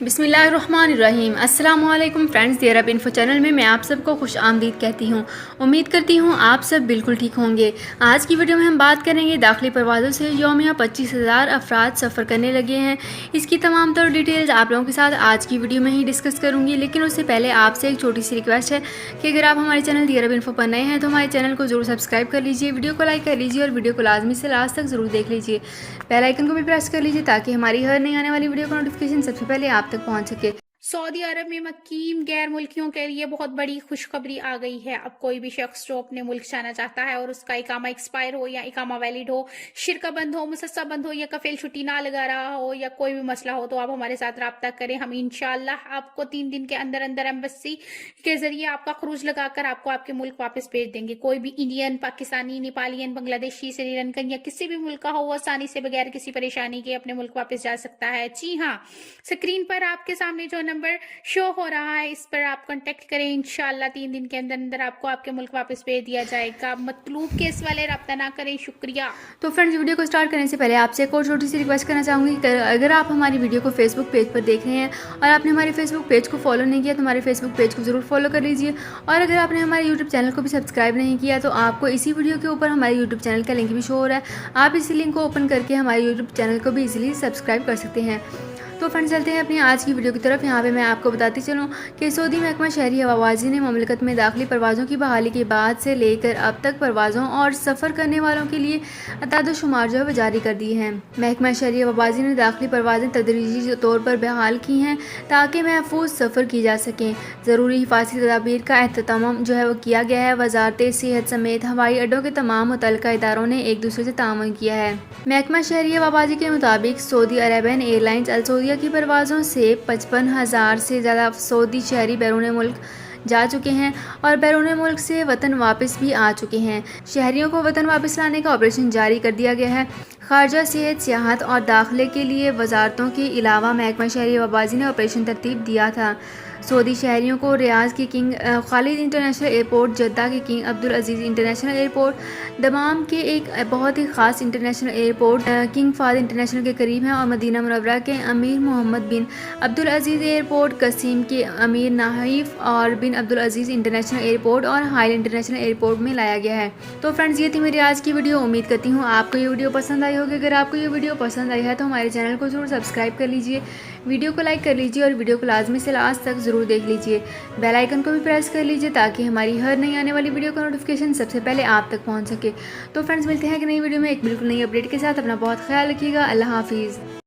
बिस्मिल्लाहिर्रहमानिर्रहीम। अस्सलाम वालेकुम फ्रेंड्स, दी अरब इन्फो चैनल में मैं आप सबको खुश आमदीद कहती हूँ। उम्मीद करती हूँ आप सब बिल्कुल ठीक होंगे। आज की वीडियो में हम बात करेंगे दाखिली परवाज़ों से यौमिया 25,000 अफराद सफ़र करने लगे हैं। इसकी तमाम तर डिटेल्स आप लोगों के साथ आज की वीडियो में ही डिस्कस करूँगी, लेकिन उससे पहले आपसे एक छोटी सी रिक्वेस्ट है कि अगर आप हमारे चैनल दी अरब इन्फो पर नए हैं तो हमारे चैनल को ज़रूर सब्सक्राइब कर लीजिए, वीडियो को लाइक कर लीजिए और वीडियो को लाजमी से लास्ट तक ज़रूर देख लीजिए। बेल आइकन को भी प्रेस कर लीजिए ताकि हमारी हर नई आने वाली वीडियो का नोटिफिकेशन सबसे पहले आप तक पहुंच सके। सऊदी अरब में मकीम गैर मुल्कियों के लिए बहुत बड़ी खुशखबरी आ गई है। अब कोई भी शख्स जो अपने मुल्क जाना चाहता है और उसका इकामा एक्सपायर हो या इकामा वैलिड हो, शिरका बंद हो, मुसस्सा बंद हो या कफील छुट्टी ना लगा रहा हो या कोई भी मसला हो, तो आप हमारे साथ रब्ता करें। हम इंशाल्लाह आपको 3 दिन के अंदर अंदर एम्बेसी के जरिए आपका खरूज लगाकर आपको आपके मुल्क वापस भेज देंगे। कोई भी इंडियन, पाकिस्तानी, नेपालियन, बांग्लादेशी, श्रीलंकन या किसी भी मुल्क का हो, वो आसानी से बगैर किसी परेशानी के अपने मुल्क वापस जा सकता है। जी हाँ, स्क्रीन पर आपके सामने जो नंबर शो हो रहा है, इस पर आप कांटेक्ट करें। इंशाल्लाह 3 दिन के अंदर अंदर आपको आपके मुल्क वापस भेज दिया जाएगा। मतलूब केस वाले रब्ता ना करें। शुक्रिया। तो फ्रेंड्स, वीडियो को स्टार्ट करने से पहले आपसे एक और छोटी सी रिक्वेस्ट करना चाहूँगी कि अगर आप हमारी वीडियो को फेसबुक पेज पर देख रहे हैं और आपने हमारे फेसबुक पेज को फॉलो नहीं किया तो हमारे फेसबुक पेज को ज़रूर फॉलो कर लीजिए। और अगर आपने हमारे यूट्यूब चैनल को भी सब्सक्राइब नहीं किया तो आपको इसी वीडियो के ऊपर हमारे यूट्यूब चैनल का लिंक भी शो हो रहा है, आप इसी लिंक को ओपन करके हमारे यूट्यूब चैनल को भी इजीली सब्सक्राइब कर सकते हैं। तो फ्रेंड्स, चलते हैं अपनी आज की वीडियो की तरफ। यहाँ पे मैं आपको बताती चलूँ कि सऊदी महकमा शहरी हवाबाजी ने मुमलिकत में दाखिली परवाज़ों की बहाली के बाद से लेकर अब तक परवाज़ों और सफ़र करने वालों के लिए अताद शुमार जो है वो जारी कर दिए हैं। महकमा शहरी हवाबाजी ने दाखिली परवाज़ें तदरीजी तौर पर बहाल की हैं ताकि महफूज सफ़र की जा सकें। ज़रूरी हिफाजती तदाबीर का एहतमाम जो है वो किया गया है। वजारत सेहत समेत हवाई अड्डों के तमाम मुतल्लिका इदारों ने एक दूसरे से ताउन किया है। महकमा शहरी हवाबाजी के मुताबिक सऊदी अरेबियन एयरलाइंस अल सऊदिया की परवाज़ों से 55,000 से ज़्यादा सऊदी शहरी बैरून मुल्क जा चुके हैं और बैरून मुल्क से वतन वापस भी आ चुके हैं। शहरियों को वतन वापस लाने का ऑपरेशन जारी कर दिया गया है। खारजा, सेहत, सियाहत और दाखिले के लिए वजारतों के अलावा महकमा शहरी हवाबाजी ने ऑपरेशन तरतीब दिया था। सऊदी शहरियों को रियाज के King Khalid International Airport, Jeddah के King Abdul Aziz International Airport, Dammam के एक बहुत ही ख़ास international airport King Fahd International के करीब है, और मदीना मुनव्वरा के Amir Mohammad bin Abdul Aziz Airport, Qassim के अमीर नाहिफ और bin Abdul Aziz International Airport और हाइल इंटरनेशनल एयरपोर्ट में लाया गया है। तो फ्रेंड्स, ये थी मेरी आज की वीडियो। उम्मीद करती हूँ आपको ये वीडियो पसंद आई होगी। अगर आपको ये वीडियो पसंद आई है तो हमारे चैनल को ज़रूर सब्सक्राइब कर लीजिए, वीडियो को लाइक कर लीजिए और वीडियो को लाजमी से लास्ट तक ज़रूर देख लीजिए। बेल आइकन को भी प्रेस कर लीजिए ताकि हमारी हर नई आने वाली वीडियो का नोटिफिकेशन सबसे पहले आप तक पहुंच सके। तो फ्रेंड्स, मिलते हैं एक नई वीडियो में एक बिल्कुल नई अपडेट के साथ। अपना बहुत ख्याल रखिएगा। अल्लाह हाफिज़।